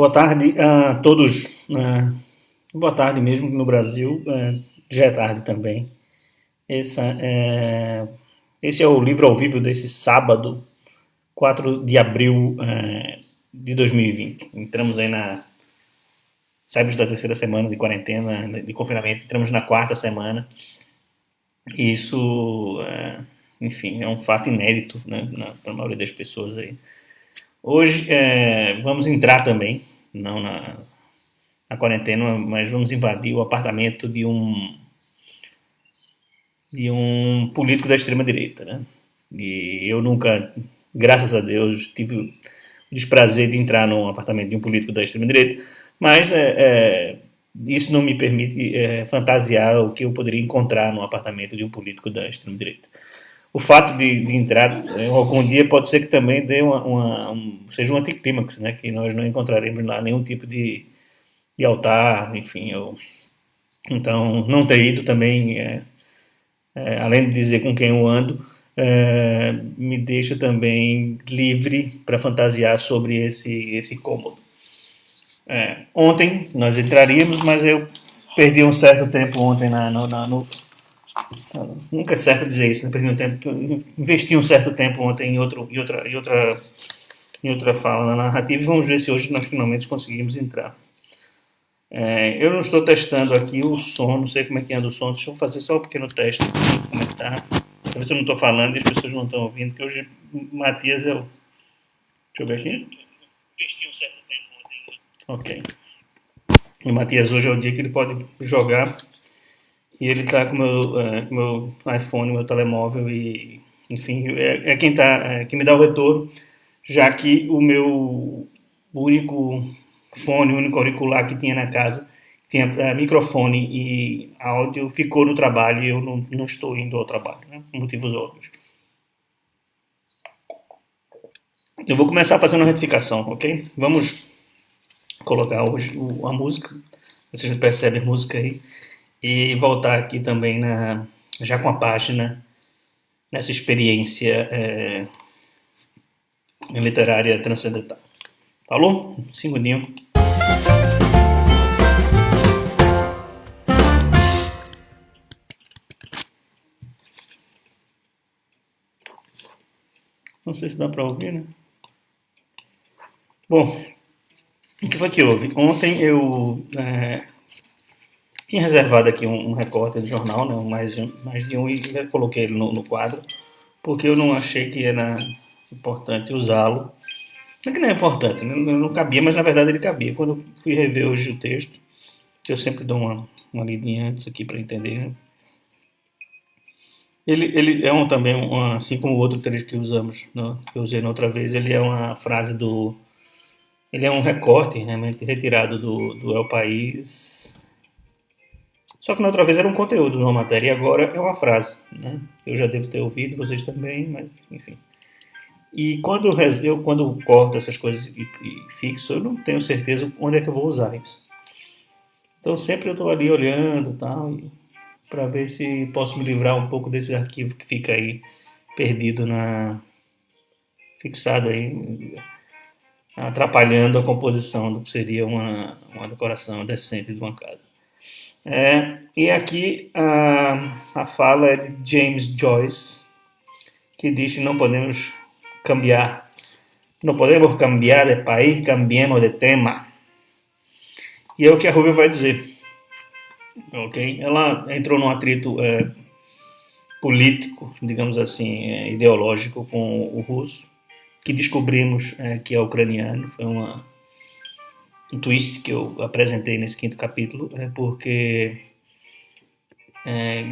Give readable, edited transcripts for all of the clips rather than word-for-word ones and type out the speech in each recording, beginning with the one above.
Boa tarde a todos. Boa tarde mesmo no Brasil. Já é tarde também. Essa, é, esse é o livro ao vivo desse sábado, 4 de abril de 2020. Entramos aí saímos da terceira semana de quarentena, de confinamento, entramos na quarta semana. E isso, enfim, é um fato inédito, né, para a maioria das pessoas aí. Hoje vamos entrar também, não na quarentena, mas vamos invadir o apartamento de um político da extrema-direita, né? E eu nunca, graças a Deus, tive o desprazer de entrar num apartamento de um político da extrema-direita, mas isso não me permite fantasiar o que eu poderia encontrar no apartamento de um político da extrema-direita. O fato de entrar algum dia pode ser que também dê seja um anticlímax, né? Que nós não encontraremos lá nenhum tipo de altar, enfim. Então, não ter ido também, além de dizer com quem eu ando, me deixa também livre para fantasiar sobre esse cômodo. Ontem nós entraríamos, mas eu perdi um certo tempo ontem nunca é certo dizer isso, né? Perdi um tempo, investi um certo tempo ontem em outra fala na narrativa e vamos ver se hoje nós finalmente conseguimos entrar. Eu não estou testando aqui o som, não sei como é que anda o som, deixa eu fazer só um pequeno teste aqui, como é que tá. Pra ver se eu não estou falando e as pessoas não estão ouvindo, porque hoje Matias é o. Deixa eu ver aqui. Investi um certo tempo ontem. Ok. E o Matias hoje é o dia que ele pode jogar e ele está com o meu iPhone, meu telemóvel e, enfim, quem me dá o retorno, já que o meu único fone, o único auricular que tinha na casa, tinha microfone e áudio, ficou no trabalho e eu não estou indo ao trabalho, né? Por motivos óbvios. Eu vou começar fazendo uma retificação, ok? Vamos colocar hoje a música, vocês percebem a música aí, e voltar aqui também já com a página, nessa experiência literária transcendental. Falou? Um segundinho. Não sei se dá para ouvir, né? Bom, o que foi que houve? Ontem eu tinha reservado aqui um repórter de jornal, né, mais de um, e já coloquei ele no quadro, porque eu não achei que era importante usá-lo. Não é que não é importante, não cabia, mas na verdade ele cabia. Quando eu fui rever hoje o texto, que eu sempre dou uma lidinha antes aqui para entender, né? Ele é também, assim como o outro trecho que usamos, né, que eu usei na outra vez, ele é uma frase do. Ele é um recorte realmente retirado do El País. Só que na outra vez era um conteúdo, uma matéria, e agora é uma frase, né? Eu já devo ter ouvido, vocês também, mas enfim. E quando corto essas coisas e fixo, eu não tenho certeza onde é que eu vou usar isso. Então sempre eu estou ali olhando tal, para ver se posso me livrar um pouco desse arquivo que fica aí perdido fixado aí, atrapalhando a composição do que seria uma decoração decente de uma casa. E aqui a fala é de James Joyce, que diz que não podemos cambiar de país, cambiemos de tema. E é o que a Rubio vai dizer. Okay? Ela entrou num atrito político, digamos assim, ideológico com o russo, que descobrimos que é ucraniano. Foi um twist que eu apresentei nesse quinto capítulo, porque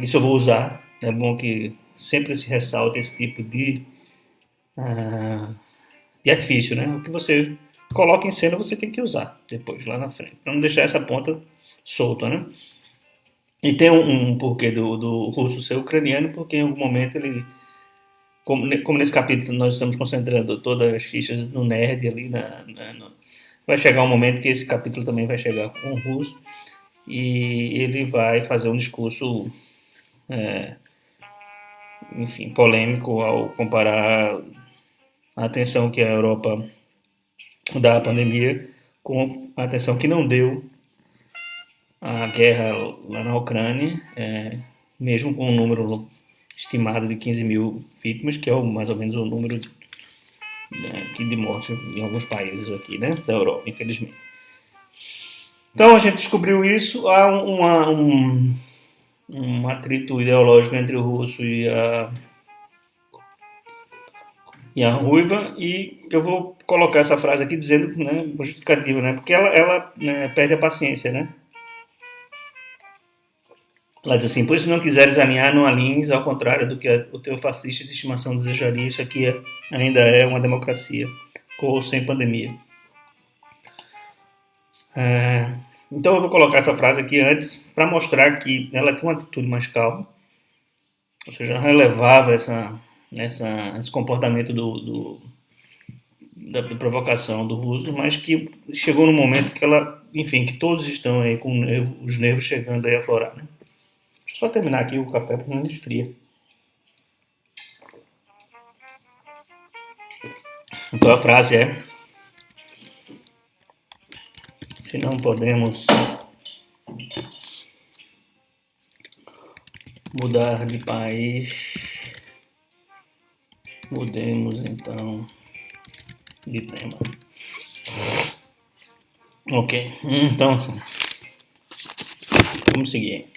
isso eu vou usar. É bom que sempre se ressalte esse tipo de artifício, né? O que você coloca em cena você tem que usar depois, lá na frente, para não deixar essa ponta solta, né? E tem um porquê do russo ser ucraniano, porque em algum momento ele, como nesse capítulo nós estamos concentrando todas as fichas no nerd ali, vai chegar um momento que esse capítulo também vai chegar com um russo e ele vai fazer um discurso, enfim, polêmico ao comparar a atenção que a Europa dá à pandemia com a atenção que não deu a guerra lá na Ucrânia, mesmo com um número estimado de 15 mil vítimas, que é mais ou menos o número, né, aqui de mortes em alguns países aqui, né, da Europa, infelizmente. Então a gente descobriu isso, há um atrito ideológico entre o russo e a ruiva, e eu vou colocar essa frase aqui dizendo, né, justificativa, né, porque ela né, perde a paciência, né. Ela diz assim: pois se não quiseres alinhar, não alinhes, ao contrário do que o teu fascista de estimação desejaria, isso aqui ainda é uma democracia, com ou sem pandemia. Então eu vou colocar essa frase aqui antes para mostrar que ela tem uma atitude mais calma, ou seja, relevava esse comportamento da provocação do russo, mas que chegou no momento que ela, enfim, que todos estão aí com os nervos chegando aí a florar, né? Deixa eu só terminar aqui o café porque não esfria. Então a frase é: se não podemos mudar de país, mudemos então de tema. Ok, então assim, vamos seguir.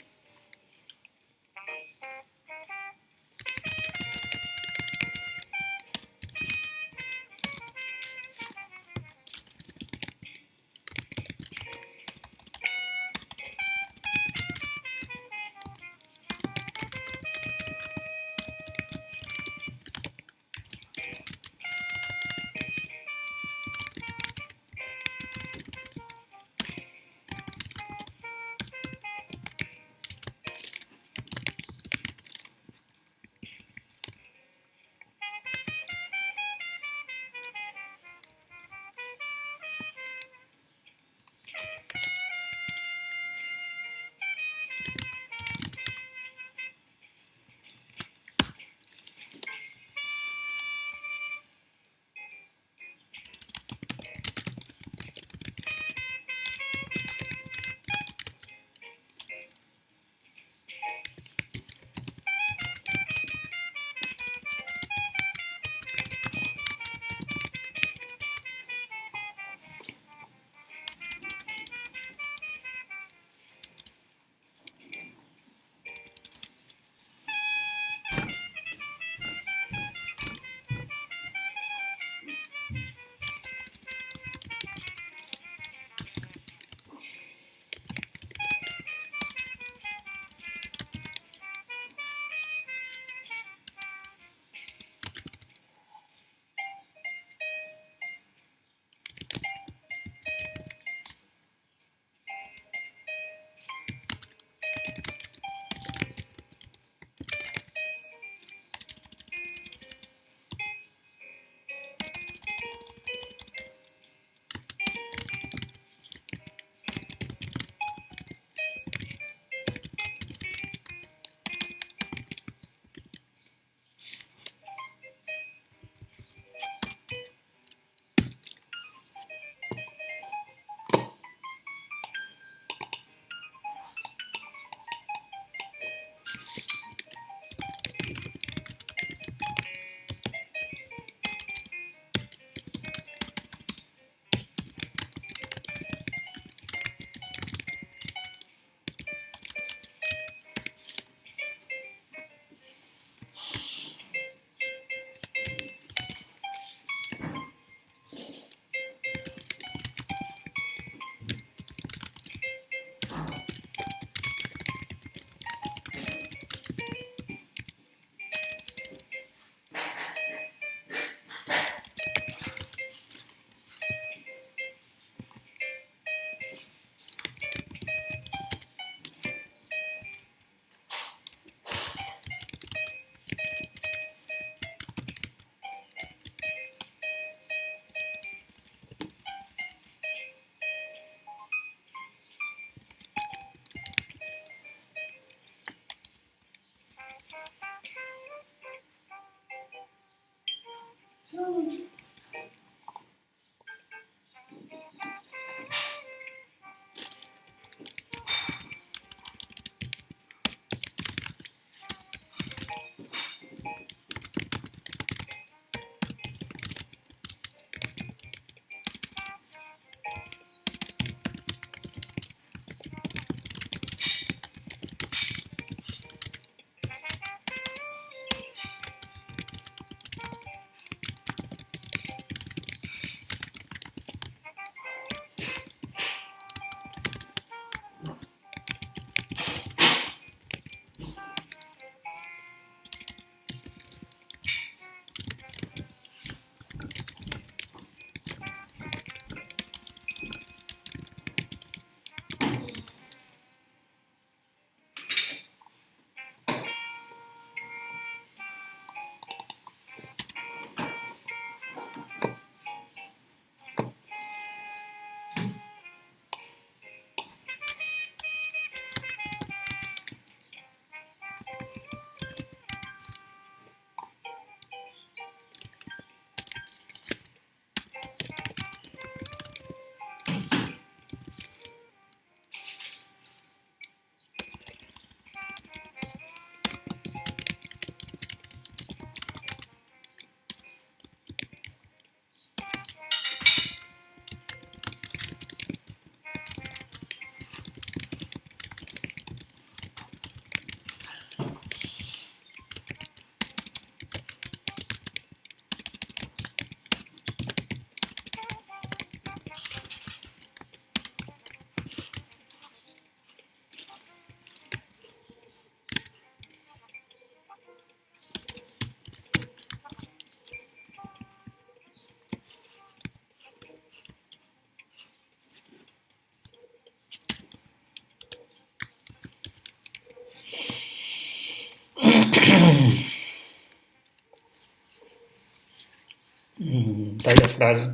frase.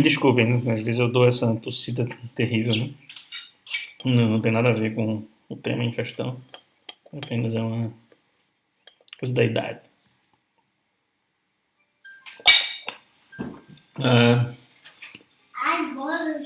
Desculpem, né? Às vezes eu dou essa tossida terrível, né? Não tem nada a ver com o tema em questão. Apenas é uma coisa da idade. Ah, Agora.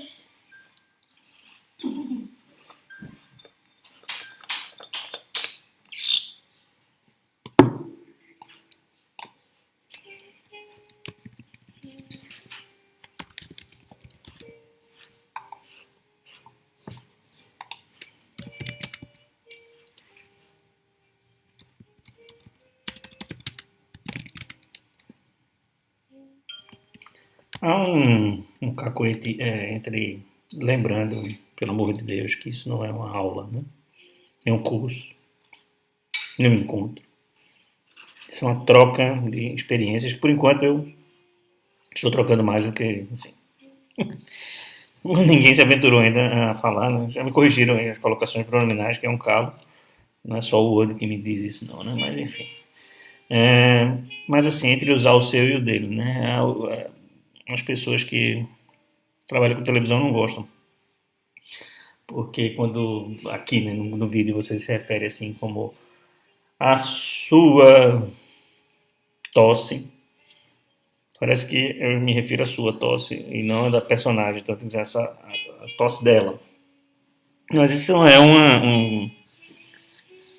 há um cacoete entre. Lembrando, pelo amor de Deus, que isso não é uma aula, né? É um curso, é um encontro. Isso é uma troca de experiências que, por enquanto, eu estou trocando mais do que. Assim, ninguém se aventurou ainda a falar, né? Já me corrigiram aí as colocações pronominais, que é um calo. Não é só o Word que me diz isso, não, né? Mas enfim. Mas assim, entre usar o seu e o dele, né? As pessoas que trabalham com televisão não gostam. Porque quando aqui né, no vídeo você se refere assim como a sua tosse, parece que eu me refiro à sua tosse e não a da personagem, então dizer a tosse dela. Mas isso é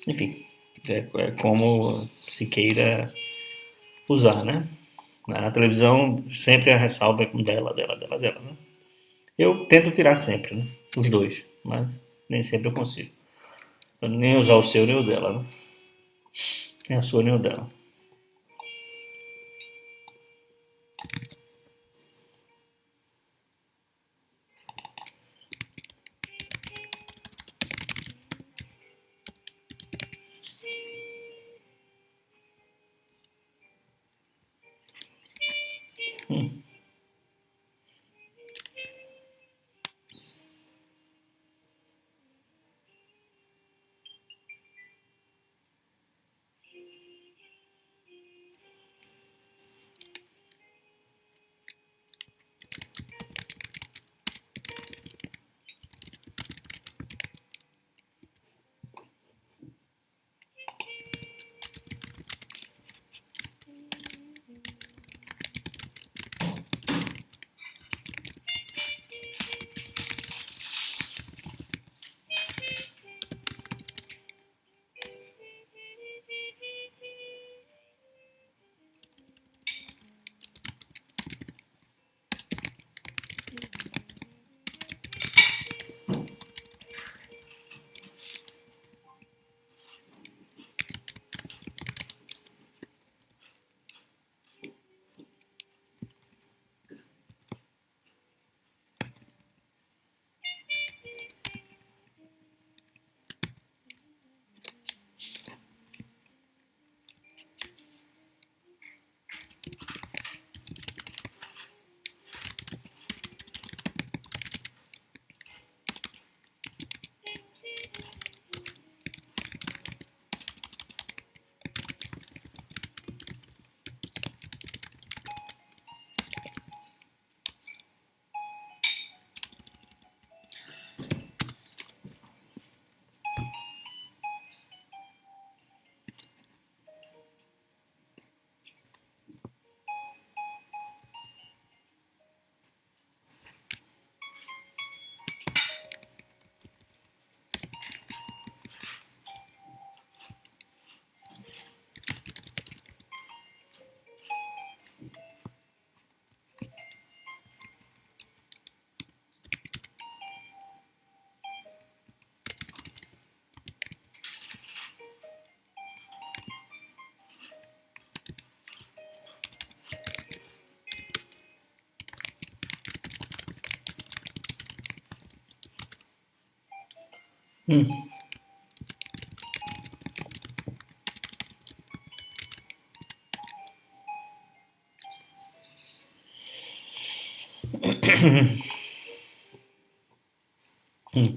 enfim, é como se queira usar, né? Na televisão sempre a ressalva é com dela, né? Eu tento tirar sempre, né? Os dois, mas nem sempre eu consigo. Eu nem usar o seu nem o dela, né? Nem a sua nem o dela. Hum. Hum.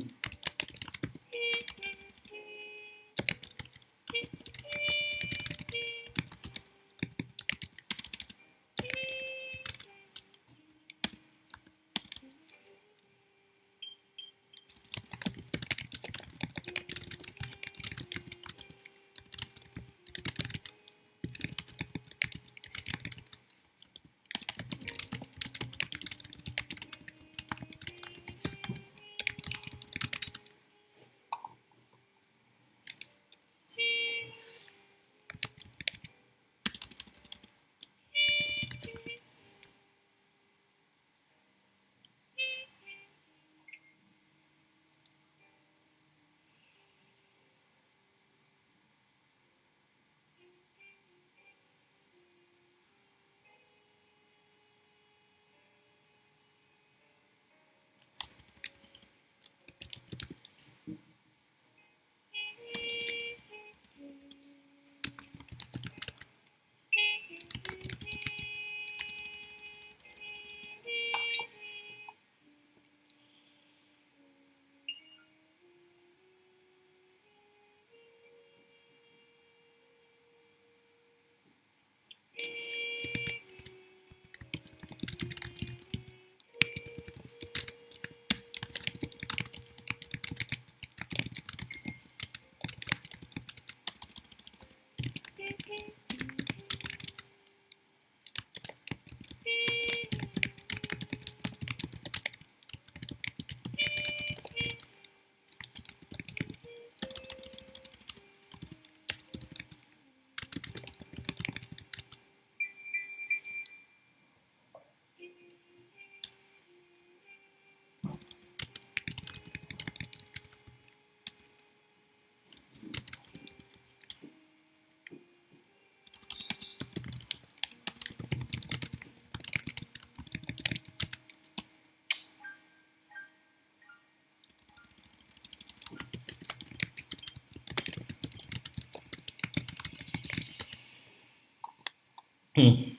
Hum.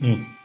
Hum.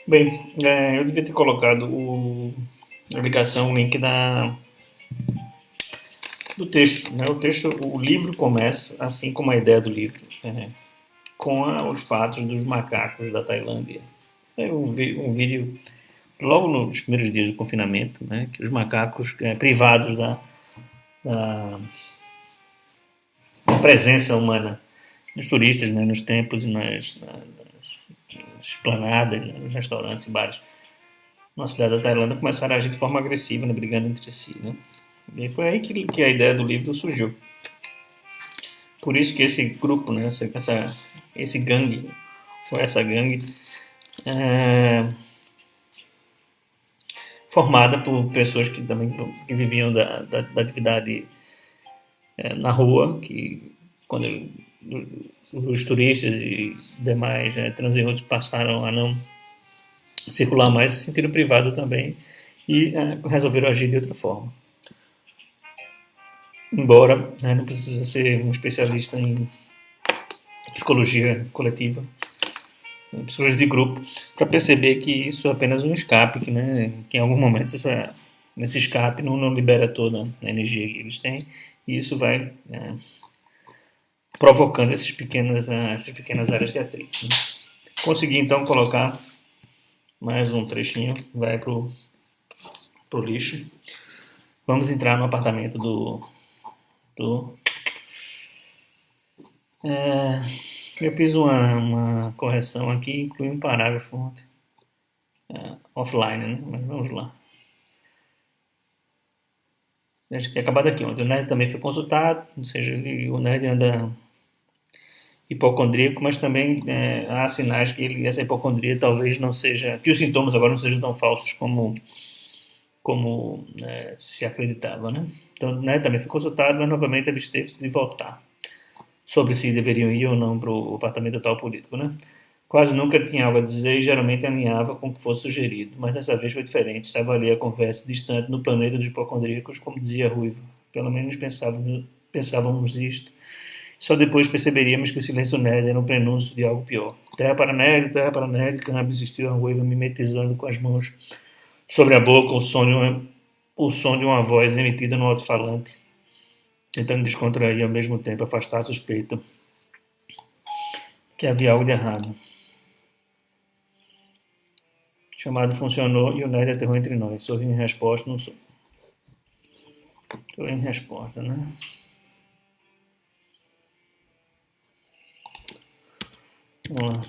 Bem, eu devia ter colocado a ligação, o link do texto, né? O texto, o livro começa, assim como a ideia do livro, com os fatos dos macacos da Tailândia. Eu vi um vídeo logo nos primeiros dias do confinamento, né? Que os macacos privados da presença humana nos turistas, né? Nos templos e nas esplanadas, né? Nos restaurantes e bares na cidade da Tailândia começaram a agir de forma agressiva, né? Brigando entre si, né? E foi aí que a ideia do livro surgiu. Por isso que esse grupo, né, esse gangue, ou essa gangue, é, formada por pessoas que também que viviam da atividade na rua, que quando os turistas e demais transeuntes passaram a não circular mais, se sentiram privados também e resolveram agir de outra forma. Embora não precisa ser um especialista em psicologia coletiva, psicologia de grupo, para perceber que isso é apenas um escape, que em algum momento nesse escape, não libera toda a energia que eles têm, e isso vai provocando essas pequenas áreas de atrito. Né? Consegui então colocar mais um trechinho, vai pro lixo. Vamos entrar no apartamento eu fiz uma correção aqui, inclui um parágrafo ontem. Offline, né? Mas vamos lá. Acho que tinha acabado aqui ontem. O Nerd também foi consultado, ou seja, o Nerd anda hipocondríaco, mas também há sinais que essa hipocondria talvez não seja, que os sintomas agora não sejam tão falsos como se acreditava, né? Então, né, também foi consultado, mas novamente absteve-se de votar sobre se deveriam ir ou não para o apartamento tal político, né? Quase nunca tinha algo a dizer e geralmente alinhava com o que fosse sugerido, mas dessa vez foi diferente. Estava ali a conversa distante no planeta dos hipocondríacos, como dizia Ruivo. Pelo menos pensávamos isto. Só depois perceberíamos que o silêncio nerd era um prenúncio de algo pior. Terra para nerd, Câmbio insistiu a Ruiva, mimetizando com as mãos sobre a boca o som de uma voz emitida no alto-falante, tentando descontrair e ao mesmo tempo afastar a suspeita que havia algo de errado. O chamado funcionou e o nerd aterrou entre nós. Sorriu em resposta, não sou. Sorriu em resposta, né? Vamos lá.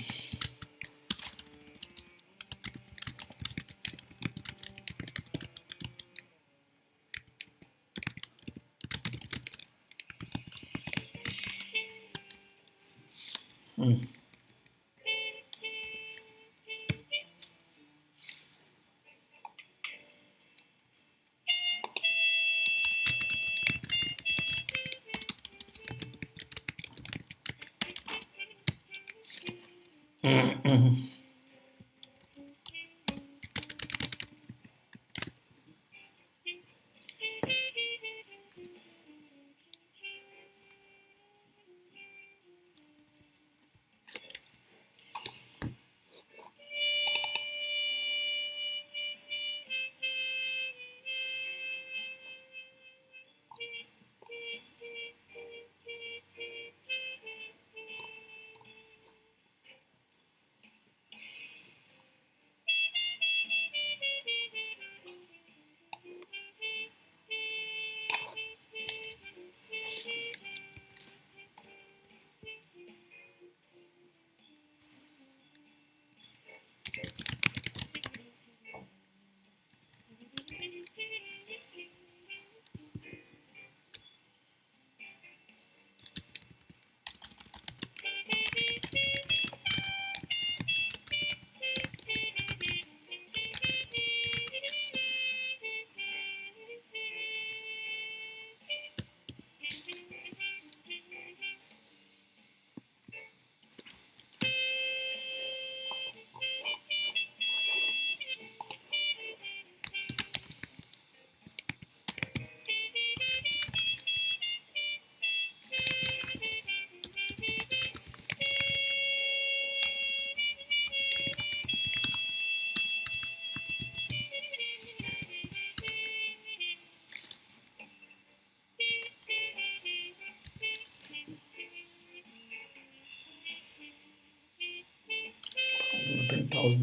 Pausa.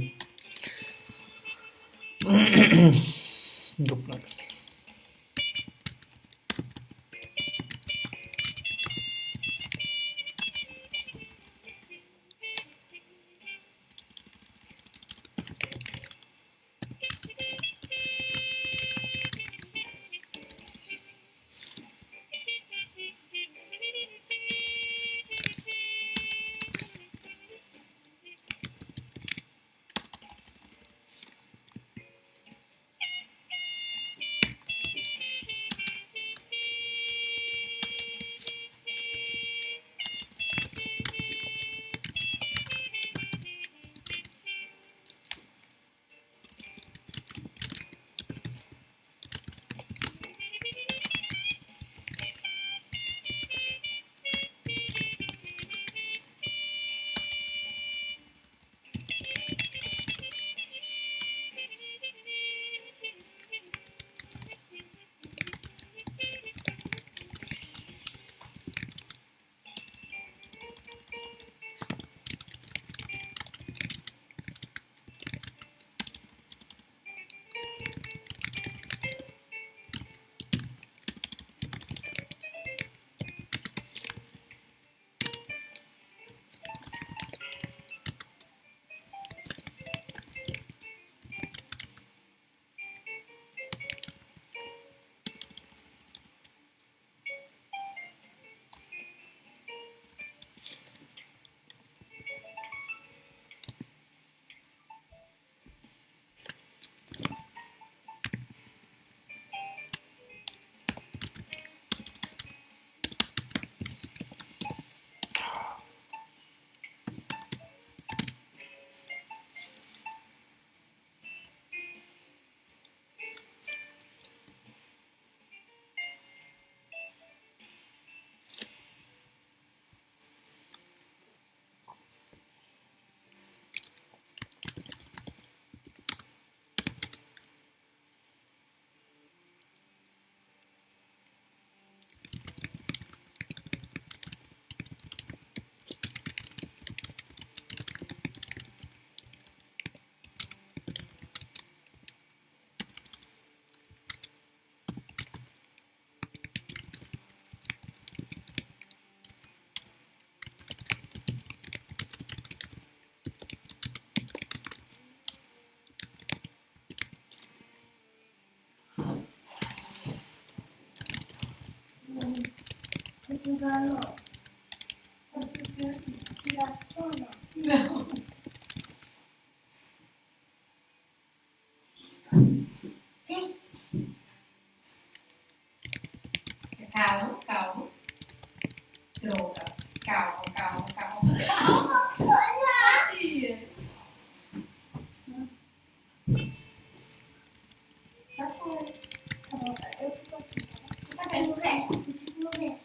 Duplex. enganou. Tirar fora. Não. Calma, calma. Troca. Calma, calma, calma. Calma, Sônia. Matias. Já foi. Eu fico aqui. Tá no resto? Eu fico no resto.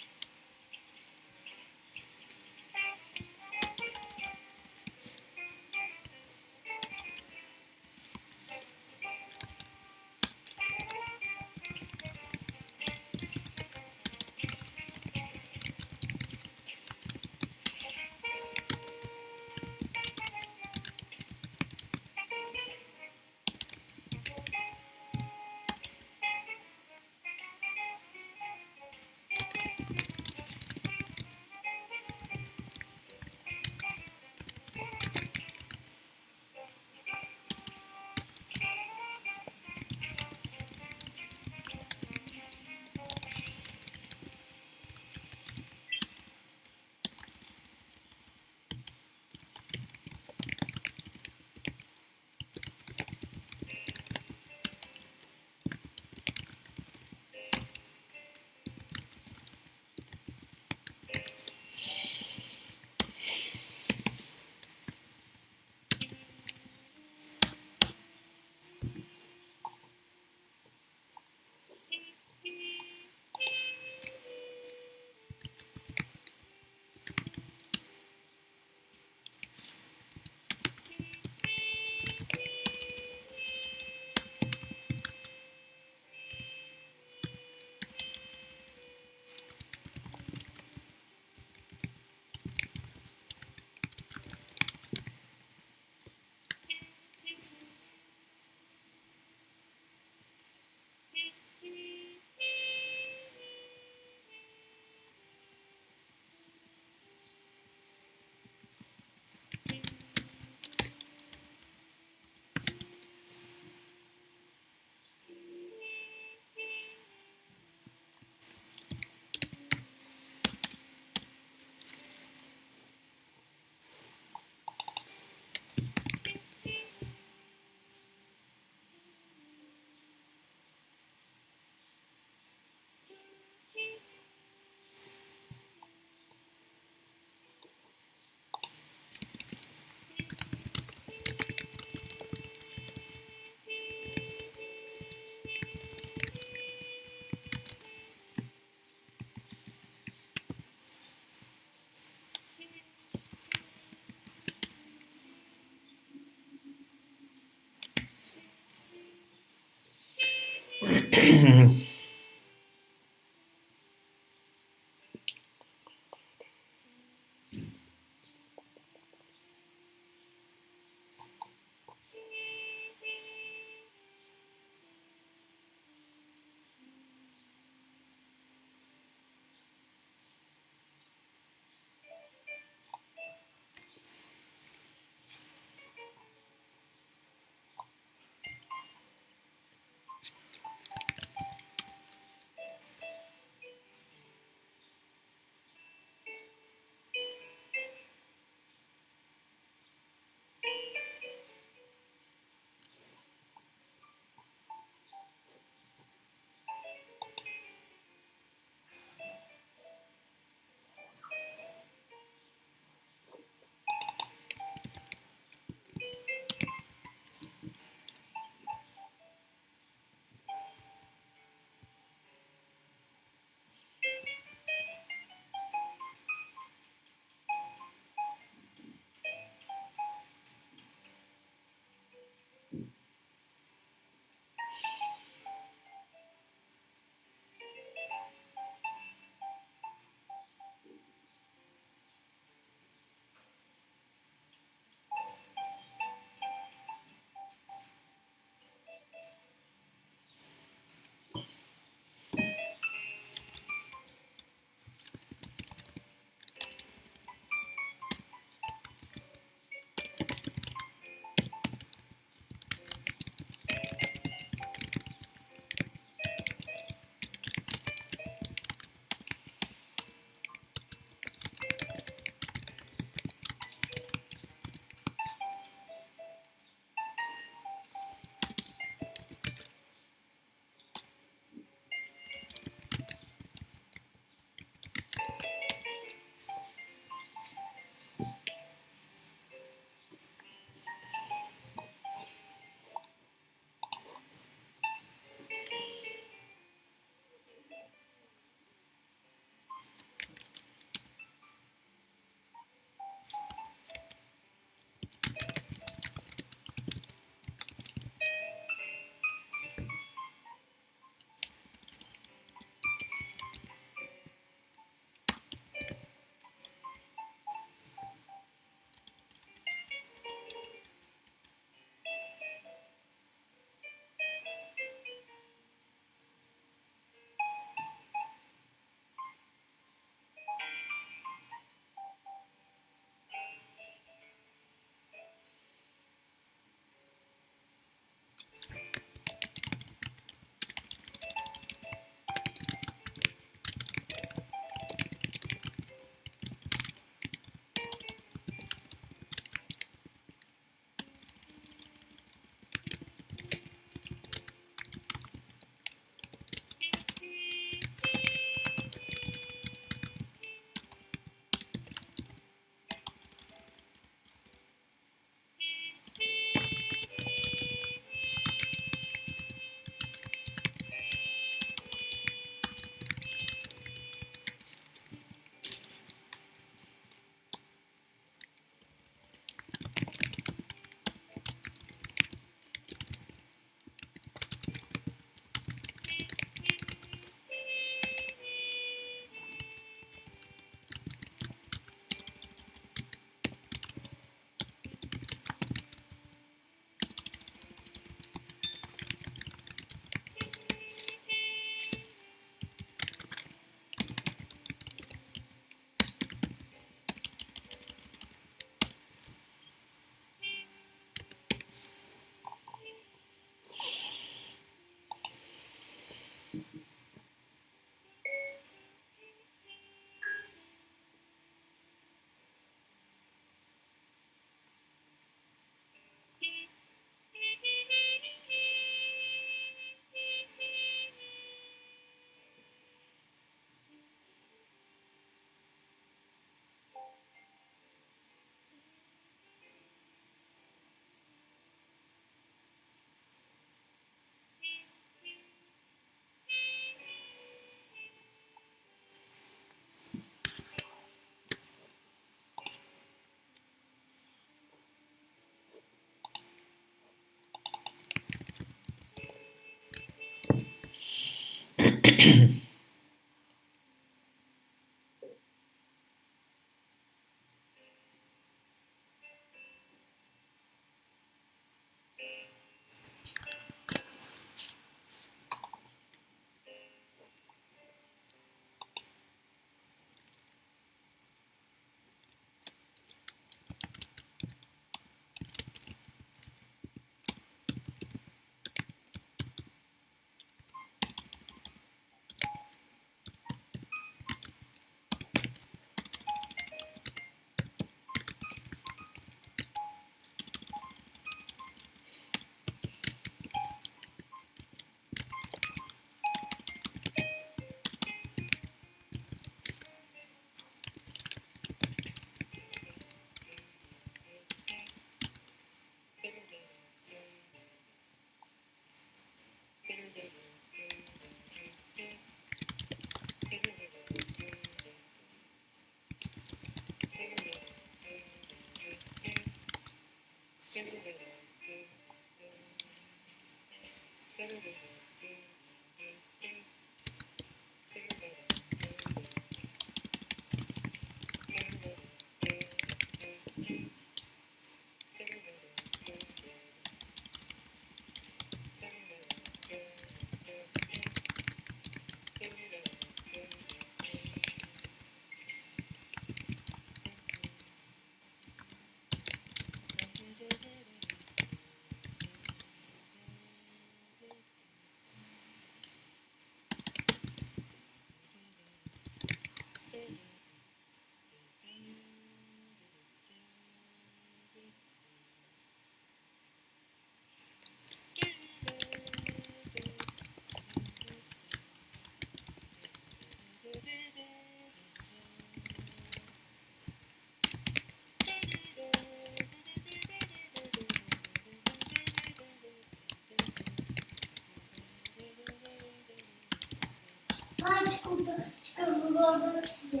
Ai, desculpa. Eu vou aqui.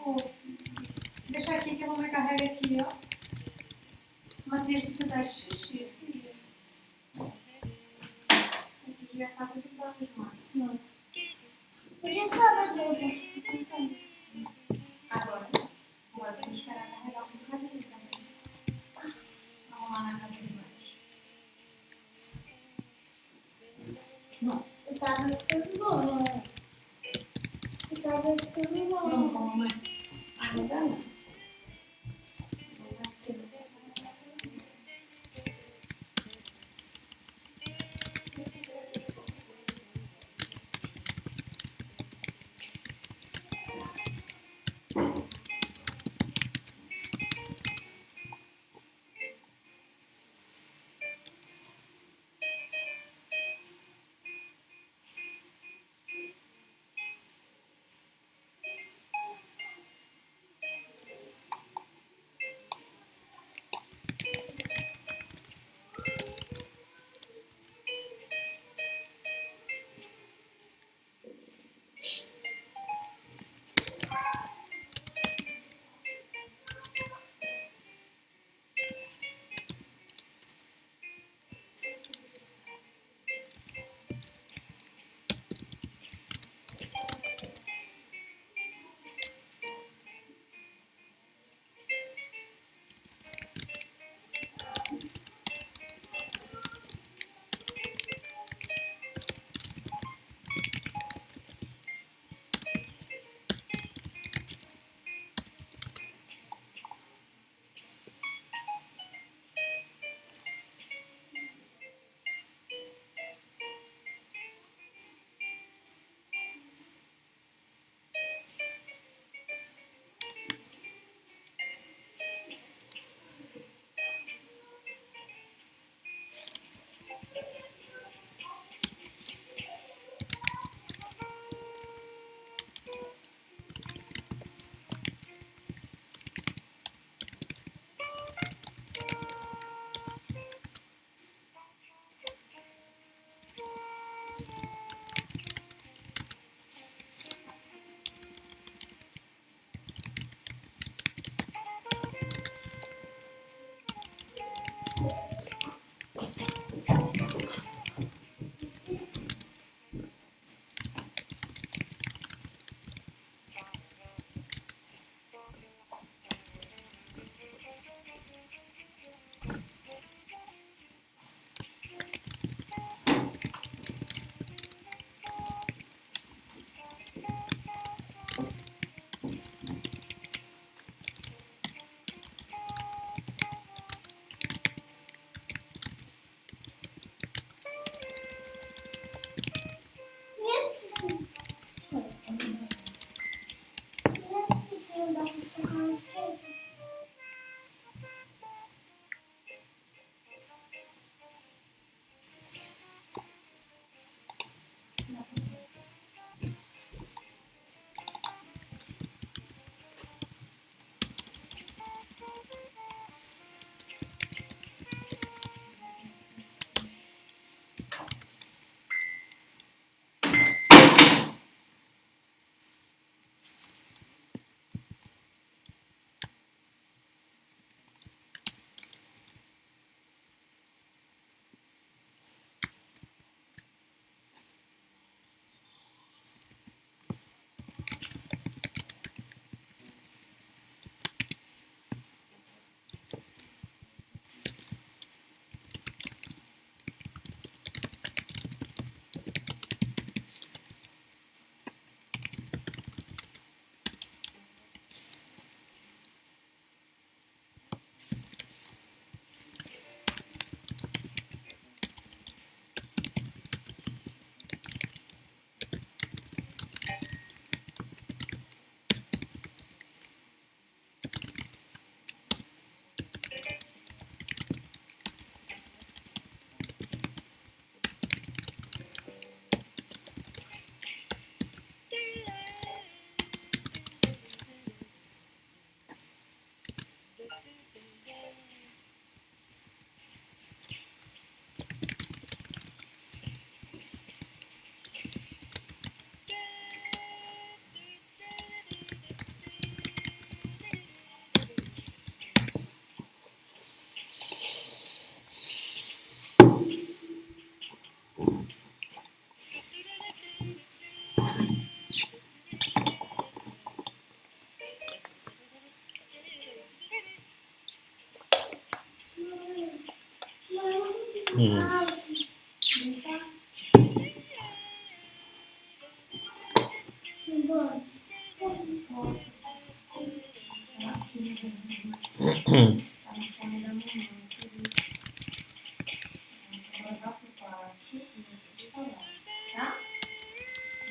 Ó, deixa aqui que a mamãe carrega aqui, ó. Matias, se fizer xixi, filha. Aqui já tá tudo igual demais. Não. Eu já estava doida. Agora tem que esperar carregar um bocadinho também. Vamos lá na casa de baixo. Não, Eu tava ficando bom. Eu tava ficando bom. vamos com a mamãe. Ainda não.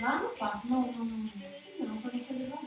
Lá no quarto, não, podem fazer lá.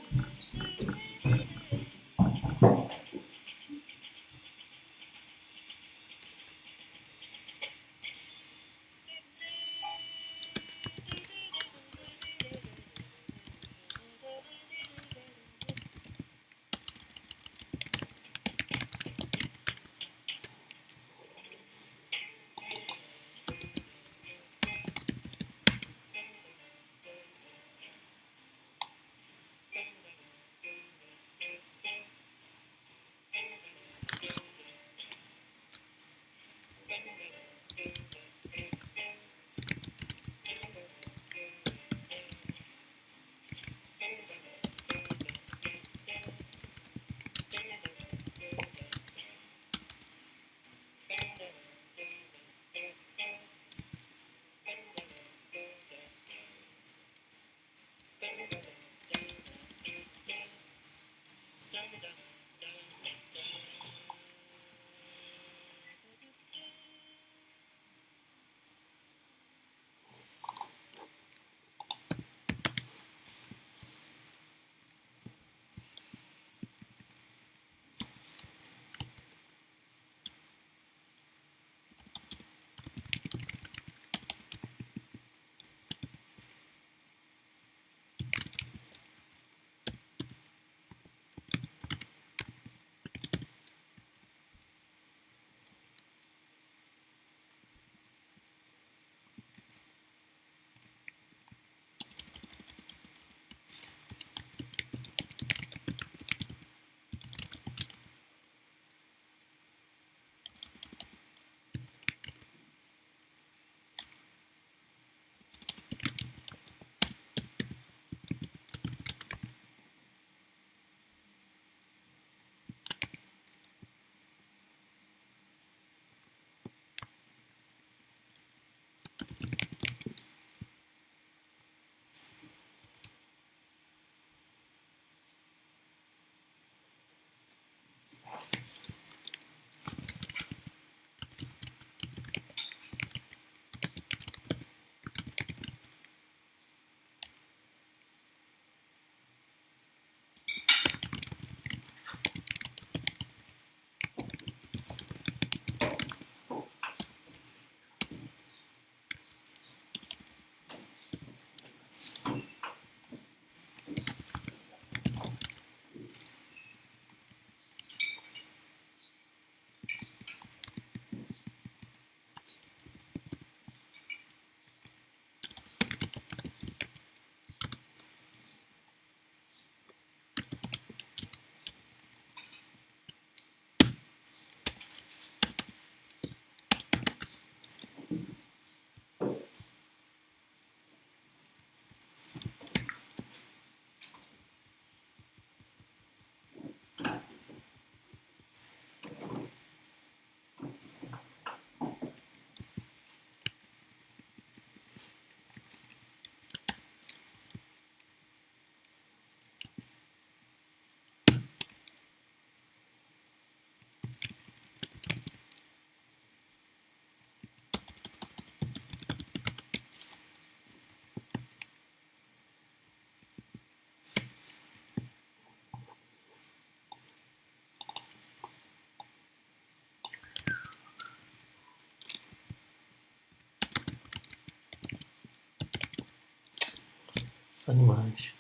animais.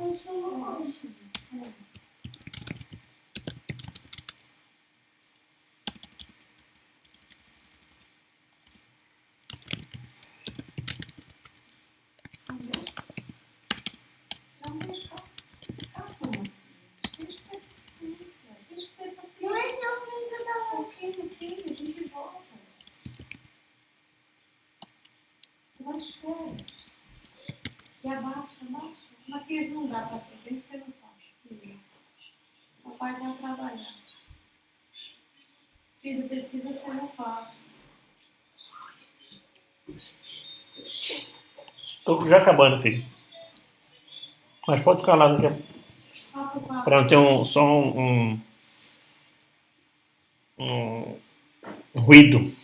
Eu sou ótimo. Não deixa calma. Deixa ter paciência. Deixa ter paciência. Mas eu vim do da Pouquinho, a gente volta. Vai férias. E abaixa. Matias, não dá pra ser, tem que ser no quarto. O pai vai trabalhar. Filho, precisa ser no quarto. Tô já acabando, filho. Mas pode ficar lá, para não ter só um ruído.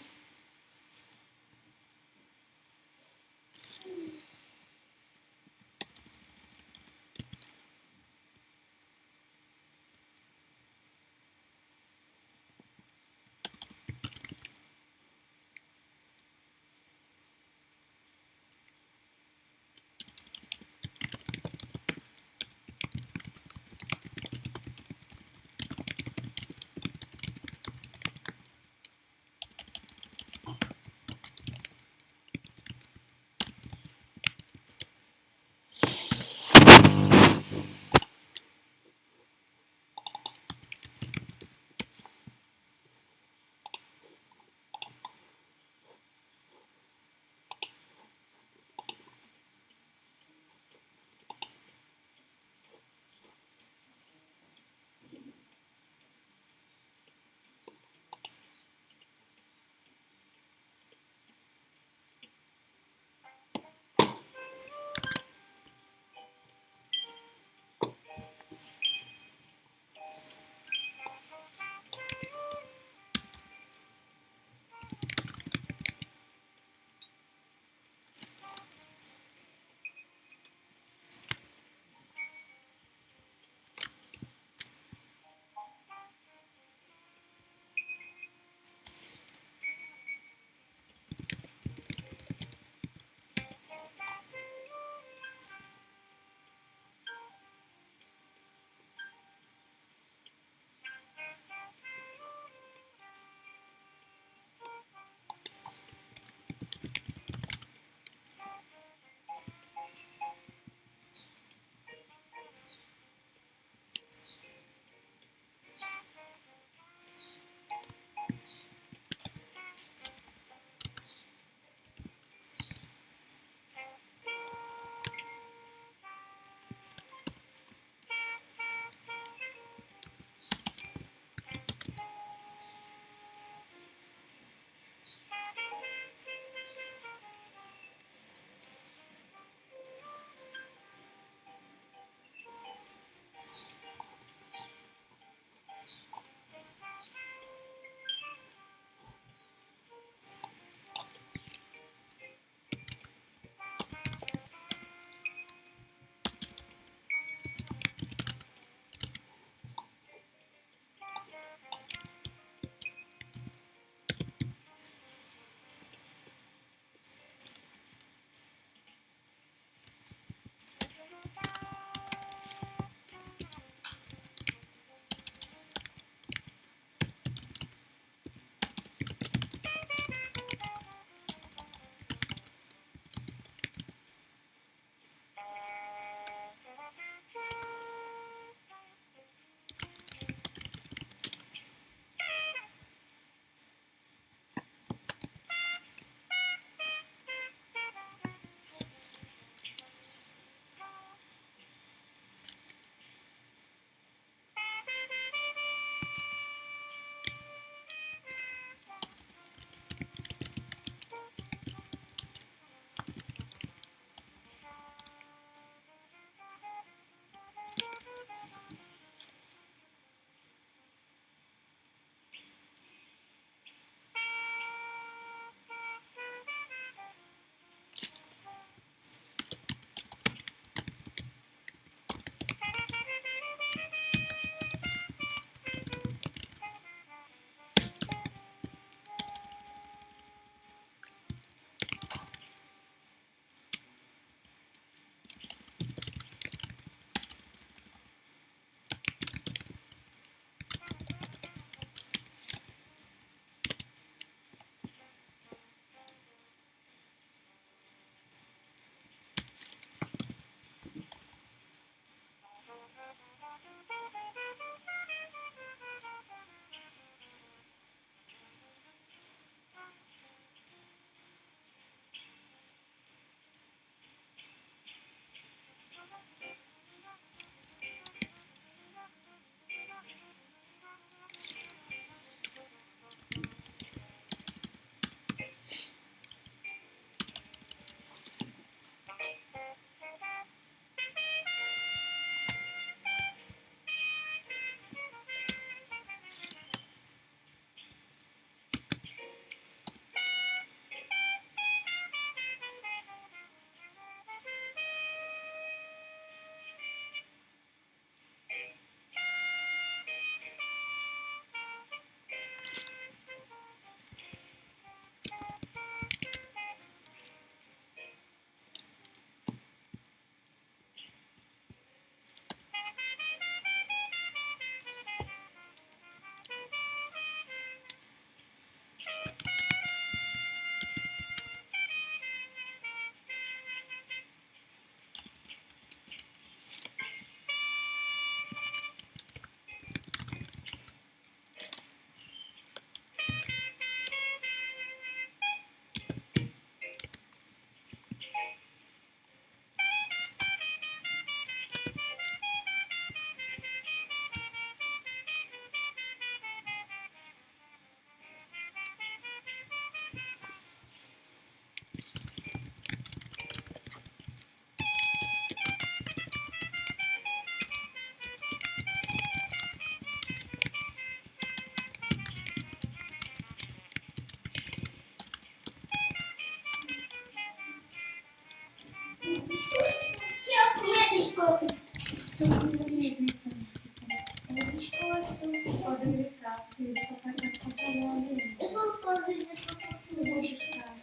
Pode gritar, porque o papai tá trabalhando aí. Eu não tô vendo essa Eu vou foto. buscar.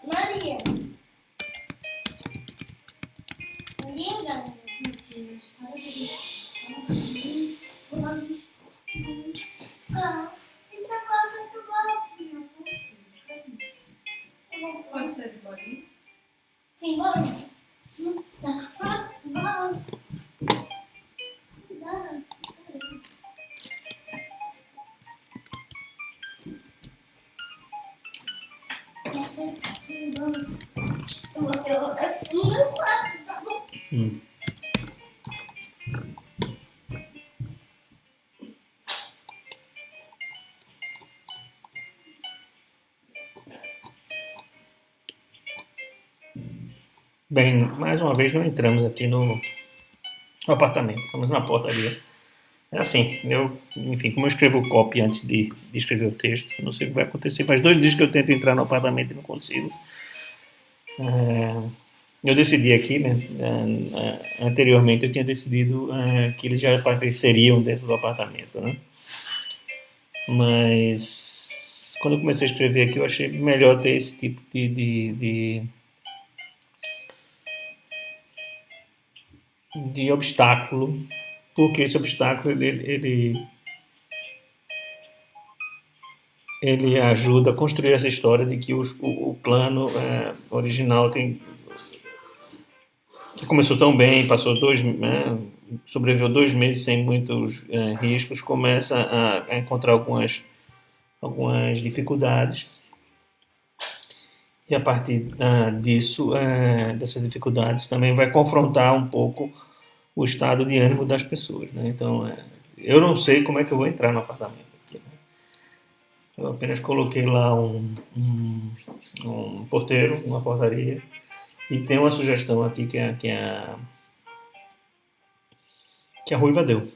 Maria. Maria, galera. Meu Deus, para de gritar. Ah, essa casa é do lado. Pode ser de bolinha? Sim, bora. Vamos. No meu quarto, tá bom? Bem, mais uma vez não entramos aqui no apartamento, estamos na portaria. É assim, enfim, como eu escrevo copy antes de escrever o texto, não sei o que vai acontecer. Faz 2 dias que eu tento entrar no apartamento e não consigo. Eu decidi aqui, né, anteriormente eu tinha decidido que eles já apareceriam dentro do apartamento, né? Mas quando eu comecei a escrever aqui, eu achei melhor ter esse tipo de obstáculo, porque esse obstáculo ele ajuda a construir essa história de que o plano original que começou tão bem, passou sobreviveu 2 meses sem muitos riscos, começa a encontrar algumas dificuldades. E a partir disso, dessas dificuldades, também vai confrontar um pouco o estado de ânimo das pessoas, né? Então, eu não sei como é que eu vou entrar no apartamento aqui, né? Eu apenas coloquei lá um porteiro, uma portaria, e tem uma sugestão aqui que a Ruiva deu.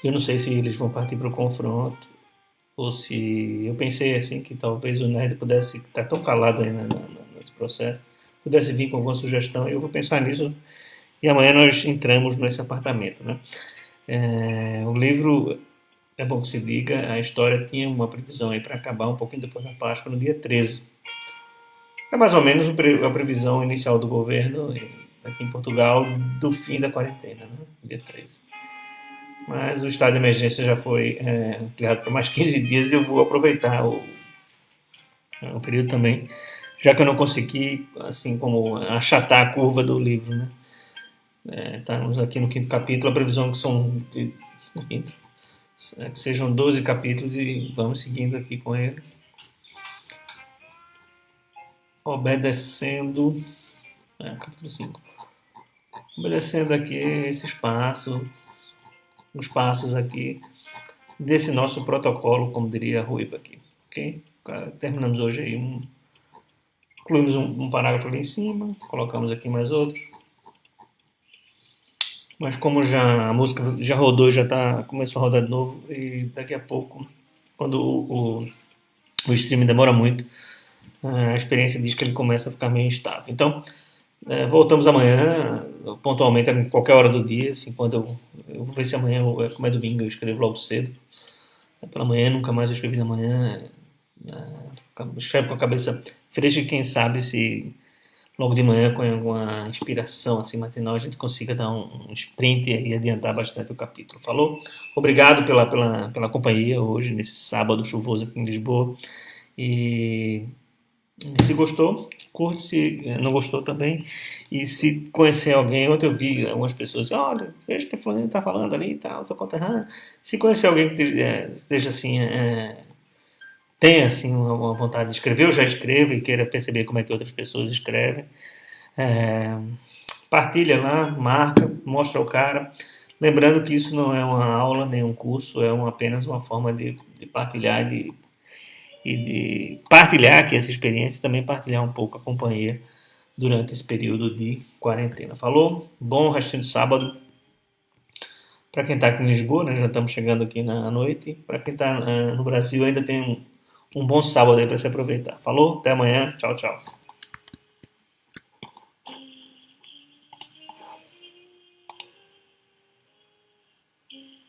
Eu não sei se eles vão partir para o confronto, ou se eu pensei assim que talvez o Nerd pudesse estar tão calado aí nesse processo, pudesse vir com alguma sugestão. Eu vou pensar nisso e amanhã nós entramos nesse apartamento, né? O livro, é bom que se diga, a história tinha uma previsão aí para acabar um pouquinho depois da Páscoa, no dia 13. É mais ou menos a previsão inicial do governo aqui em Portugal do fim da quarentena, né? Dia 13. Mas o estado de emergência já foi ampliado por mais 15 dias e eu vou aproveitar o período também, já que eu não consegui, assim como achatar a curva do livro, né? Estamos aqui no 5º capítulo, a previsão que sejam 12 capítulos e vamos seguindo aqui com ele. Obedecendo, capítulo 5. Obedecendo aqui os passos aqui desse nosso protocolo, como diria a Ruiva aqui, ok? Terminamos hoje aí incluímos um parágrafo ali em cima, colocamos aqui mais outro. Mas como a música já rodou, começou a rodar de novo, e daqui a pouco, quando o streaming demora muito, a experiência diz que ele começa a ficar meio instável. Então, voltamos amanhã, pontualmente, a qualquer hora do dia, assim, quando eu vou ver se amanhã, como é domingo, eu escrevo logo cedo. Pela manhã, nunca mais eu escrevi da manhã, escreve com a cabeça fresca e quem sabe se logo de manhã, com alguma inspiração assim, matinal, a gente consiga dar um sprint e adiantar bastante o capítulo. Falou? Obrigado pela companhia hoje, nesse sábado chuvoso aqui em Lisboa. E se gostou, curte, se não gostou também. E se conhecer alguém, ontem eu vi algumas pessoas assim, olha, veja que a fulano está falando ali e tal, sou conterrâneo. Se conhecer alguém que esteja assim, tenha assim, uma vontade de escrever, eu já escrevo e queira perceber como é que outras pessoas escrevem, partilha lá, marca, mostra ao cara. Lembrando que isso não é uma aula nem um curso, apenas uma forma de partilhar e de partilhar aqui essa experiência e também partilhar um pouco a companhia durante esse período de quarentena. Falou? Bom restinho de sábado. Para quem está aqui em Lisboa, né, já estamos chegando aqui na noite. Para quem está no Brasil, ainda tem um bom sábado aí para se aproveitar. Falou? Até amanhã. Tchau, tchau. Hum.